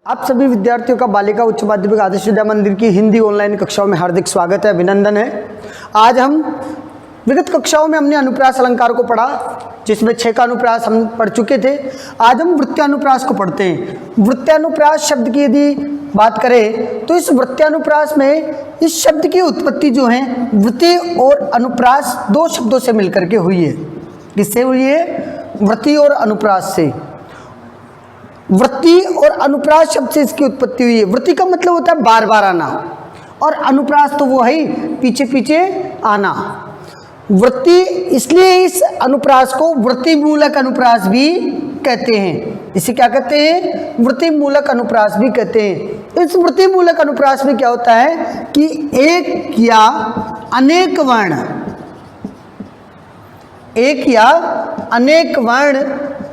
आप सभी विद्यार्थियों का बालिका उच्च माध्यमिक आदर्श विद्या मंदिर की हिंदी ऑनलाइन कक्षाओं में हार्दिक स्वागत है, अभिनंदन है। आज हम विगत कक्षाओं में हमने अनुप्रास अलंकार को पढ़ा, जिसमें 6 का अनुप्रास हम पढ़ चुके थे। आज हम वृत्यानुप्रास को पढ़ते हैं। वृत्यानुप्रास शब्द की यदि बात करें तो इस वृत्यानुप्रास में इस शब्द की उत्पत्ति जो है वृत्ति और अनुप्रास 2 शब्दों से मिलकर के हुई है। किससे हुई है? वृत्ति और अनुप्रास से। वृत्ति और अनुप्रास शब्द से इसकी उत्पत्ति हुई है। वृत्ति का मतलब होता है बार बार आना, और अनुप्रास तो वो है पीछे पीछे आना। वृत्ति, इसलिए इस अनुप्रास को वृत्ति मूलक अनुप्रास भी कहते हैं। इसे क्या कहते हैं? वृत्ति मूलक अनुप्रास भी कहते हैं। इस वृत्ति मूलक अनुप्रास में क्या होता है कि एक या अनेक वर्ण,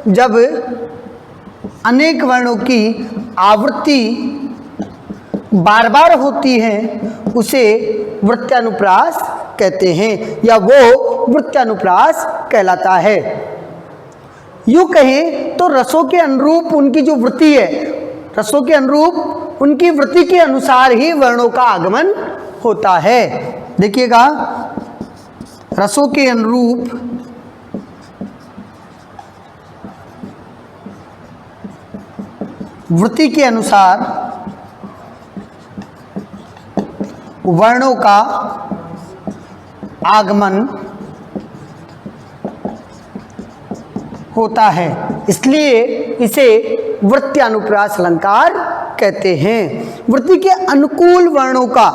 जब अनेक वर्णों की आवृत्ति बार बार होती है उसे वृत्यानुप्रास कहते हैं, या वो वृत्यानुप्रास कहलाता है। यूं कहें तो रसों के अनुरूप उनकी जो वृत्ति है, रसों के अनुरूप उनकी वृत्ति के अनुसार ही वर्णों का आगमन होता है। देखिएगा, रसों के अनुरूप वृत्ति के अनुसार वर्णों का आगमन होता है, इसलिए इसे वृत्यानुप्रास अलंकार कहते हैं। वृत्ति के अनुकूल वर्णों का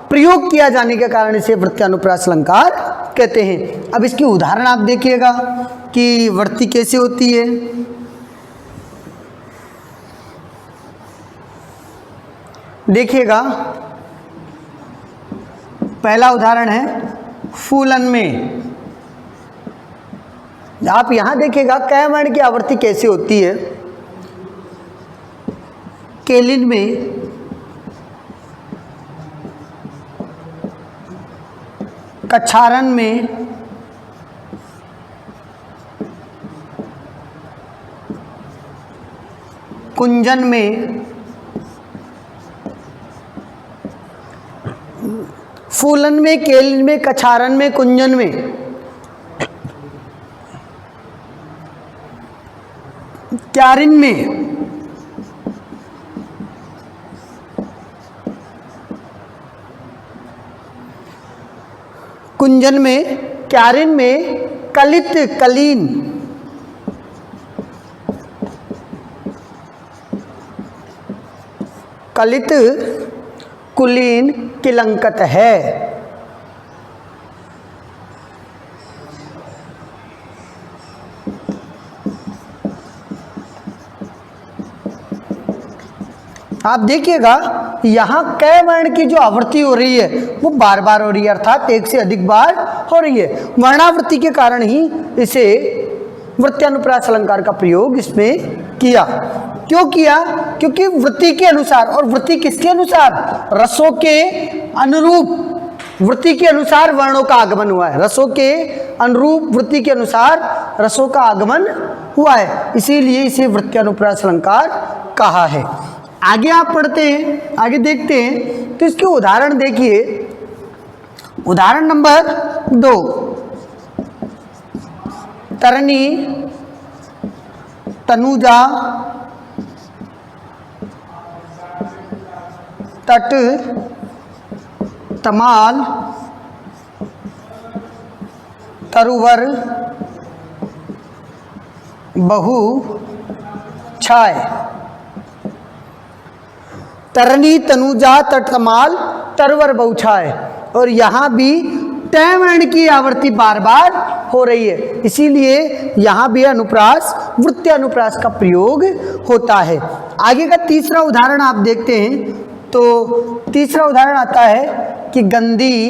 प्रयोग किया जाने के कारण इसे वृत्यानुप्रास अलंकार कहते हैं। अब इसकी उदाहरण आप देखिएगा कि वृत्ति कैसे होती है। देखिएगा, पहला उदाहरण है फूलन में। आप यहां देखिएगा कै वर्ण की आवृत्ति कैसे होती है। केलिन में कछारन में कुंजन में फूलन में, केलिन में, कछारन में, कुंजन में क्यारिन में कुंजन में, क्यारिन में कलित, कलीन, कलित, कुलीन, किलंकत है। आप देखिएगा यहां कै वर्ण की जो आवृत्ति हो रही है वो बार बार हो रही है, अर्थात एक से अधिक बार हो रही है। वर्णावृत्ति के कारण ही इसे वृत्यानुप्रास अलंकार का प्रयोग इसमें किया। क्यों किया? क्योंकि वृत्ति के अनुसार, और वृत्ति किसके अनुसार? रसों के अनुरूप वृत्ति के अनुसार वर्णों का आगमन हुआ है। रसों के अनुरूप वृत्ति के अनुसार रसों का आगमन हुआ है, इसीलिए इसे वृत्यानुप्रास अलंकार कहा है। आगे आप पढ़ते हैं, आगे देखते हैं तो इसके उदाहरण देखिए। उदाहरण नंबर 2, तरनी, तनुजा, तट, तमाल, तरुवर, बहु, छाय। तरनी, तनुजा, तट, तमाल, तरवर, बहुछाय। और यहाँ भी तय वर्ण की आवृत्ति बार बार हो रही है, इसीलिए यहाँ भी अनुप्रास, वृत्यानुप्रास का प्रयोग होता है। आगे का तीसरा उदाहरण आप देखते हैं तो तीसरा उदाहरण आता है कि गंदी,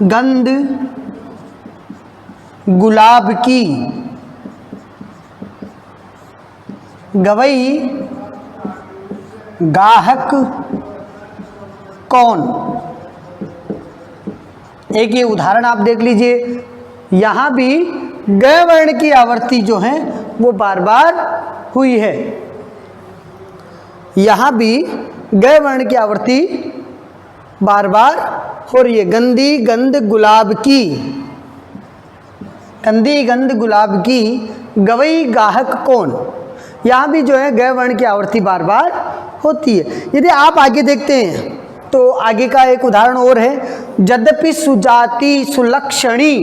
गंध, गुलाब की, गवई, गाहक, कौन। एक ये उदाहरण आप देख लीजिए, यहाँ भी ग वर्ण की आवृत्ति जो है वो बार बार हुई है। यहाँ भी ग वर्ण की आवृत्ति बार बार हो रही है। गंदी गंध गुलाब की, गंदी गंध गुलाब की गवई गाहक कौन, यहाँ भी जो है ग वर्ण की आवृत्ति बार बार होती है। यदि आप आगे देखते हैं तो आगे का एक उदाहरण और है, यद्यपि सुजाति सुलक्षणी,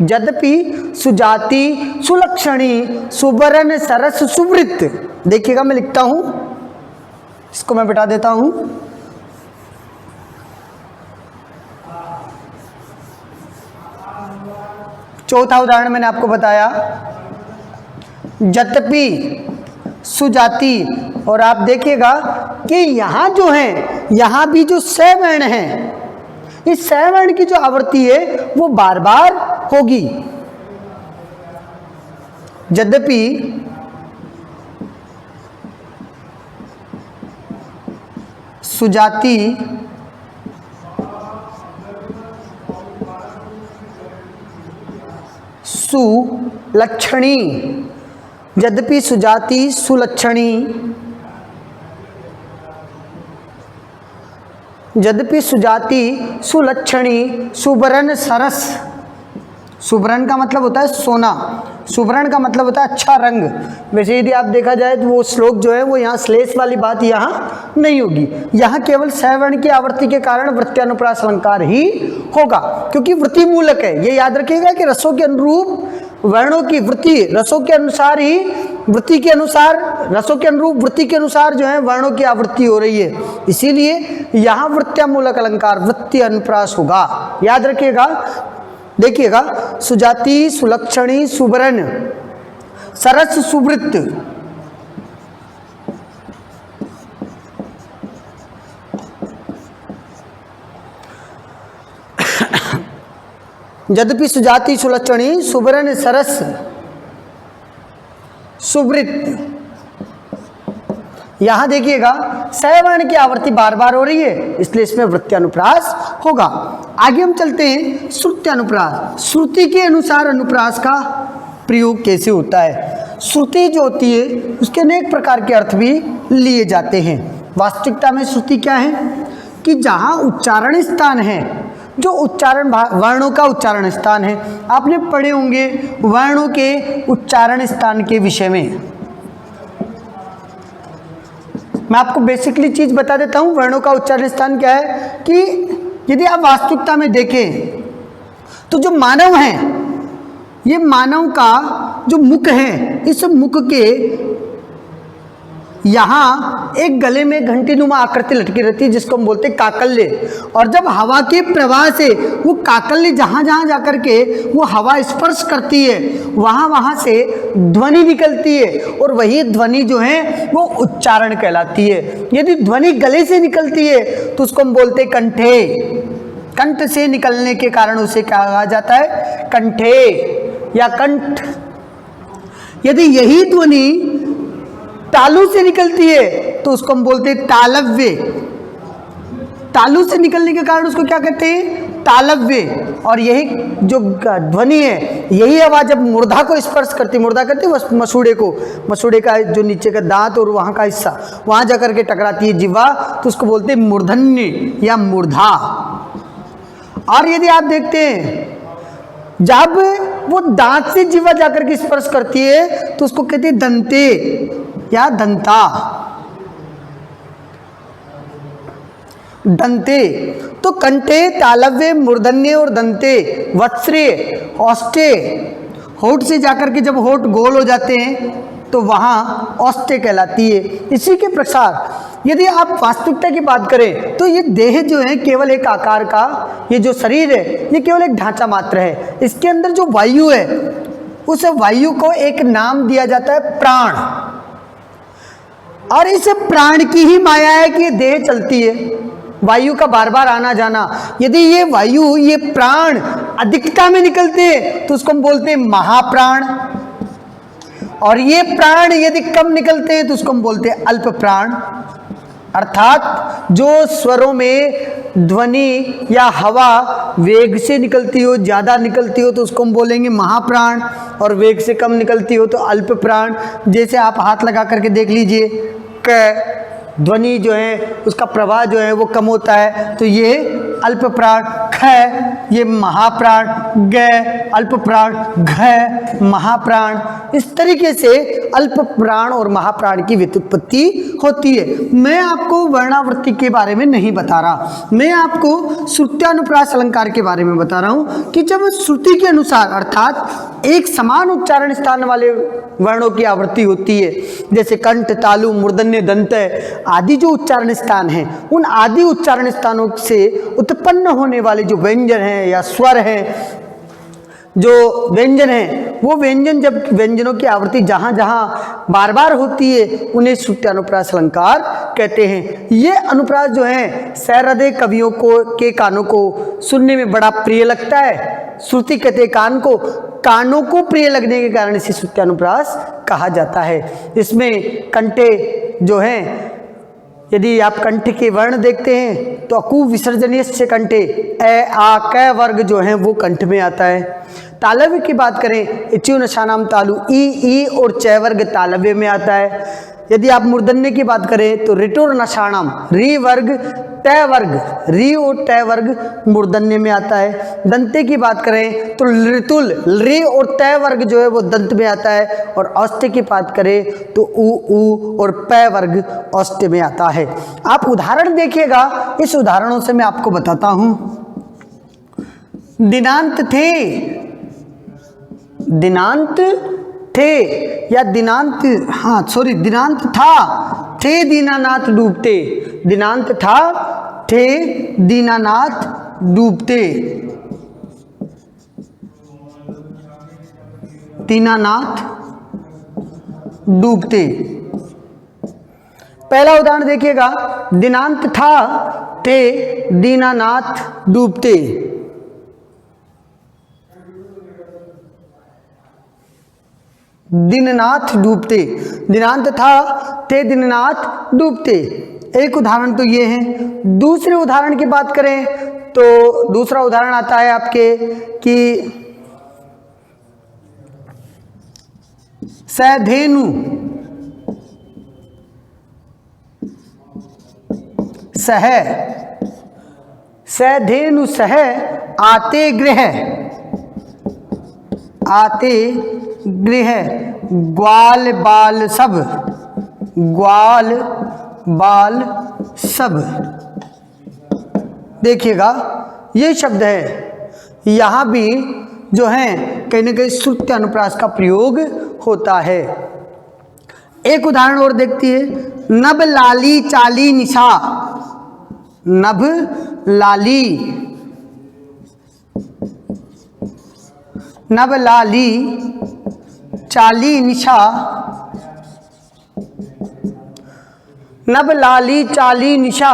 यद्यपि सुजाति सुलक्षणी सुबरन सरस सुवृत। देखिएगा मैं लिखता हूं, इसको मैं बिठा देता हूं। चौथा उदाहरण मैंने आपको बताया, यद्यपि सुजाति, और आप देखिएगा कि यहां जो है, यहां भी जो स वर्ण है, इस स वर्ण की जो आवृत्ति है वो बार बार होगी। यद्यपि सुजाति सुलक्षणी, यद्यपि सुजाति सुलक्षणी, यद्यपि सुजाति सुलक्षणी सुबरन सरस, सुबरन का मतलब होता है सोना, सुबरन का मतलब होता है अच्छा रंग। वैसे यदि आप देखा जाए तो वो श्लोक जो है वो यहाँ श्लेष वाली बात यहाँ नहीं होगी, यहाँ केवल स वर्ण की आवृत्ति के कारण वृत्त्यानुप्रास अलंकार ही होगा, क्योंकि वृत्ति मूलक है। ये याद रखिएगा कि रसों के अनुरूप वर्णों की वृत्ति, रसों के अनुसार ही वृत्ति के अनुसार, रसों के अनुरूप वृत्ति के अनुसार जो है वर्णों की आवृत्ति हो रही है, इसीलिए यहाँ वृत्त्यामूलक अलंकार वृत्ति अनुप्रास होगा, याद रखिएगा। देखिएगा, सुजाति सुलक्षणी सुबरन सरस सुवृत्त, यद्यपि सुजाति सुलक्षणी सुबरन सरस सुवृत्त। यहां देखिएगा स वर्ण की आवृत्ति बार बार हो रही है, इसलिए इसमें वृत्त्यानुप्रास होगा। आगे हम चलते हैं श्रुत्यानुप्रास। श्रुति के अनुसार अनुप्रास का प्रयोग कैसे होता है। श्रुति जो होती है उसके अनेक प्रकार के अर्थ भी लिए जाते हैं। वास्तविकता में श्रुति क्या है कि जहां उच्चारण स्थान है, जो उच्चारण वर्णों का उच्चारण स्थान है, आपने पढ़े होंगे वर्णों के उच्चारण स्थान के विषय में। मैं आपको बेसिकली चीज बता देता हूं, वर्णों का उच्चारण स्थान क्या है कि यदि आप वास्तविकता में देखें तो जो मानव है, ये मानव का जो मुख है, इस मुख के यहाँ एक गले में घंटीनुमा आकृति लटकी रहती है जिसको हम बोलते हैं काकल्य, और जब हवा के प्रवाह से वो काकल्य जहाँ जहाँ जाकर के वो हवा स्पर्श करती है वहाँ वहाँ से ध्वनि निकलती है, और वही ध्वनि जो है वो उच्चारण कहलाती है। यदि ध्वनि गले से निकलती है तो उसको हम बोलते हैं कंठे, कंठ से निकलने के कारण उसे क्या कहा जाता है, कंठे या कंठ। यदि यही ध्वनि तालु से निकलती है तो उसको हम बोलते हैं तालव्य, तालु से निकलने के कारण उसको क्या कहते हैं, तालव्य। और यही जो ध्वनि है, यही आवाज जब मूर्धा को स्पर्श करती, मूर्धा करती है मसूड़े को, मसूड़े का जो नीचे का दांत और वहाँ का हिस्सा, वहाँ जाकर के टकराती है जिह्वा, तो उसको बोलते हैं मूर्धन्य या मूर्धा। और यदि आप देखते हैं जब वो दांत से जिह्वा जाकर के स्पर्श करती है तो उसको कहते हैं दंते या दंता, दंते। तो कंठे, तालव्य, मूर्धन्य और दंते, वत्स्रे, औष्टे, होठ से जाकर के जब होठ गोल हो जाते हैं तो वहां औष्टे कहलाती है। इसी के प्रसार यदि आप वास्तविकता की बात करें तो ये देह जो है केवल एक आकार का, ये जो शरीर है ये केवल एक ढांचा मात्र है। इसके अंदर जो वायु है उस वायु को एक नाम दिया जाता है प्राण, और इस प्राण की ही माया है कि ये देह चलती है, वायु का बार बार आना जाना। यदि ये वायु, ये प्राण अधिकता में निकलते हैं तो उसको हम बोलते हैं महाप्राण, और ये प्राण यदि कम निकलते हैं तो उसको हम बोलते हैं अल्प प्राण। अर्थात जो स्वरों में ध्वनि या हवा वेग से निकलती हो, ज़्यादा निकलती हो तो उसको हम बोलेंगे महाप्राण, और वेग से कम निकलती हो तो अल्प प्राण। जैसे आप हाथ लगा करके देख लीजिए, क ध्वनि जो है उसका प्रवाह जो है वो कम होता है, तो ये अल्प प्राण ख, ये महाप्राण ग, अल्प प्राण घ, महाप्राण। इस तरीके से अल्प प्राण और महाप्राण की व्युत्पत्ति होती है। मैं आपको वर्णावृत्ति के बारे में नहीं बता रहा, मैं आपको श्रुत्यानुप्रास अलंकार के बारे में बता रहा हूं कि जब श्रुति के अनुसार अर्थात एक समान उच्चारण स्थान वाले वर्णों की आवृत्ति होती है, जैसे कंठ, तालु, मूर्धन्य, दंत आदि जो उच्चारण स्थान हैं, उन आदि उच्चारण स्थानों से उत्पन्न होने वाले जो व्यंजन हैं या स्वर हैं, जो व्यंजन हैं, वो व्यंजन जब व्यंजनों की आवृत्ति जहाँ जहाँ बार बार होती है उन्हें श्रुत्यानुप्रास अलंकार कहते हैं। ये अनुप्रास जो है सहृदय कवियों को के कानों को सुनने में बड़ा प्रिय लगता है। श्रुति कहते हैं कान को, कानों को प्रिय लगने के कारण इसे श्रुत्यानुप्रास कहा जाता है। इसमें कंठे जो हैं, यदि आप कंठ के वर्ण देखते हैं तो अकु विसर्जनीय कंठे ए आ क वर्ग जो हैं वो कंठ में आता है। तालव्य की बात करें, इच्यु नशानाम तालु ई और च वर्ग तालव्य में आता है। यदि आप मूर्धन्य की बात करें तो ऋटुर नशानाम री वर्ग ट वर्ग, री और ट वर्ग मूर्धन्य में आता है। दंते की बात करें तो ऋतुल री और ट वर्ग जो है वो दंत में आता है। और औष्ठ्य की बात करें तो उ और प वर्ग औष्ठ्य में आता है। आप उदाहरण देखिएगा, इस उदाहरणों से मैं आपको बताता हूं। दिनांत थे, दिनांत थे या दिनांत, हाँ सॉरी, दिनांत था, थे दीनानाथ डूबते, दिनांत था, थे दीनानाथ डूबते, दीनानाथ डूबते। पहला उदाहरण देखिएगा, दिनांत था, थे दीनानाथ डूबते। दीननाथ डूबते, दिनांत था, थे दीननाथ डूबते। एक उदाहरण तो ये है। दूसरे उदाहरण की बात करें तो दूसरा उदाहरण आता है आपके कि सधेनु, सह, सधेनु सह आते गृह, आते गृह, ग्वाल बाल सब, ग्वाल बाल सब। देखिएगा ये शब्द है, यहाँ भी जो है कहीं ना कहीं श्रुत्यानुप्रास का प्रयोग होता है। एक उदाहरण और देखती है, नभ लाली चाली निशा, नभ लाली, नभ लाली चाली निशा, नभ लाली चाली निशा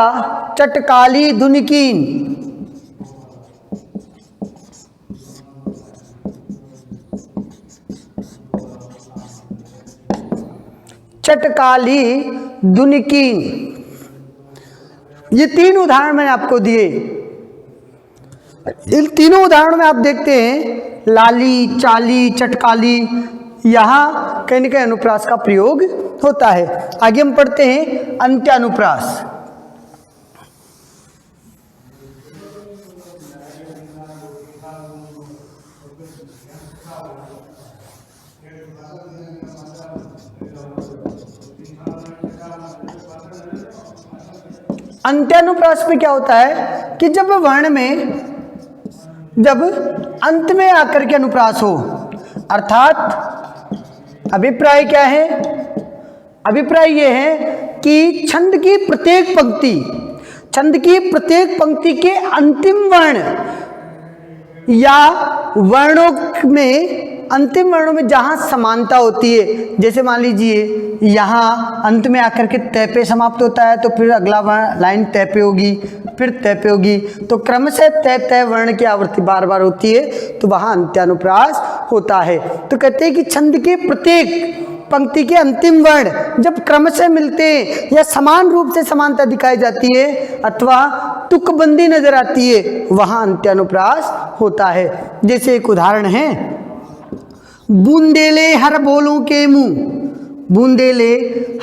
चटकाली धुनकीन। चटकाली धुनकीन। ये तीन उदाहरण मैंने आपको दिए। इन तीनों उदाहरणों में आप देखते हैं लाली, चाली, चटकाली, यहाँ कहीं न कहीं अनुप्रास का प्रयोग होता है। आगे हम पढ़ते हैं अंत्यानुप्रास। अंत्यानुप्रास में क्या होता है कि जब वर्ण में, जब अंत में आकर के अनुप्रास हो, अर्थात अभिप्राय क्या है? अभिप्राय यह है कि छंद की प्रत्येक पंक्ति, छंद की प्रत्येक पंक्ति के अंतिम वर्ण या वर्णों में, अंतिम वर्णों में जहां समानता होती है, जैसे मान लीजिए यहाँ अंत में आकर के तय पे समाप्त होता है तो फिर अगला लाइन तय पे होगी, फिर तय पे होगी, तो क्रमशः तय तय वर्ण की आवृत्ति बार बार होती है, तो वहां अंत्यानुप्रास होता है। तो कहते हैं कि छंद के प्रत्येक पंक्ति के अंतिम वर्ण जब क्रमशः मिलते हैं या समान रूप से समानता दिखाई जाती है अथवा तुकबंदी नजर आती है, वहां अंत्यानुप्रास होता है। जैसे एक उदाहरण है, बूंदेले हर बोलों के मुंह, बूंदेले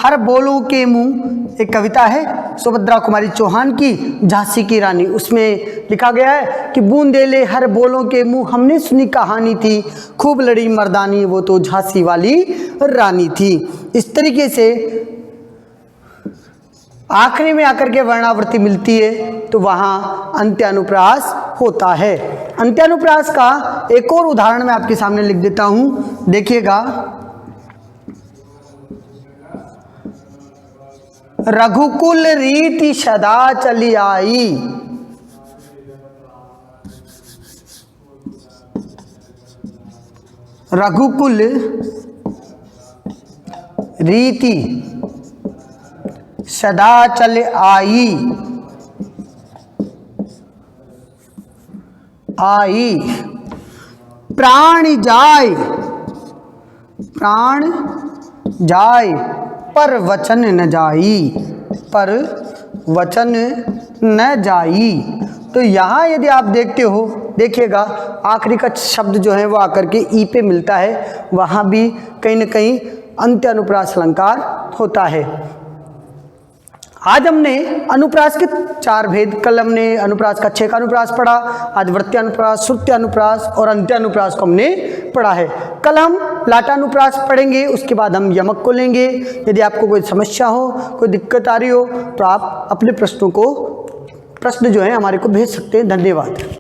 हर बोलों के मुंह, एक कविता है सुभद्रा कुमारी चौहान की, झांसी की रानी। उसमें लिखा गया है कि बूंदेले हर बोलों के मुंह, हमने सुनी कहानी थी, खूब लड़ी मर्दानी, वो तो झांसी वाली रानी थी। इस तरीके से आखिरी में आकर के वर्णावृत्ति मिलती है तो वहाँ अंत्यानुप्रास होता है। अंत्यानुप्रास का एक और उदाहरण मैं आपके सामने लिख देता हूँ, देखिएगा। रघुकुल रीति सदा चली आई, रघुकुल रीति सदा चल आई, आई प्राण जाय, प्राण जाय पर वचन न जाई, पर वचन न जाई। तो यहाँ यदि आप देखते हो, देखिएगा आखिरी का शब्द जो है वो आकर के ई पे मिलता है, वहाँ भी कहीं न कहीं अंत्यानुप्रास अलंकार होता है। आज हमने अनुप्रास के 4 भेद, कल हमने अनुप्रास का 6 का अनुप्रास पढ़ा, आज वृत्त्यानुप्रास, श्रुत्यानुप्रास और अंत्यानुप्रास को हमने पढ़ा है। कल हम लाटानुप्रास पढ़ेंगे, उसके बाद हम यमक को लेंगे। यदि आपको कोई समस्या हो, कोई दिक्कत आ रही हो तो आप अपने प्रश्न जो है हमारे को भेज सकते हैं। धन्यवाद।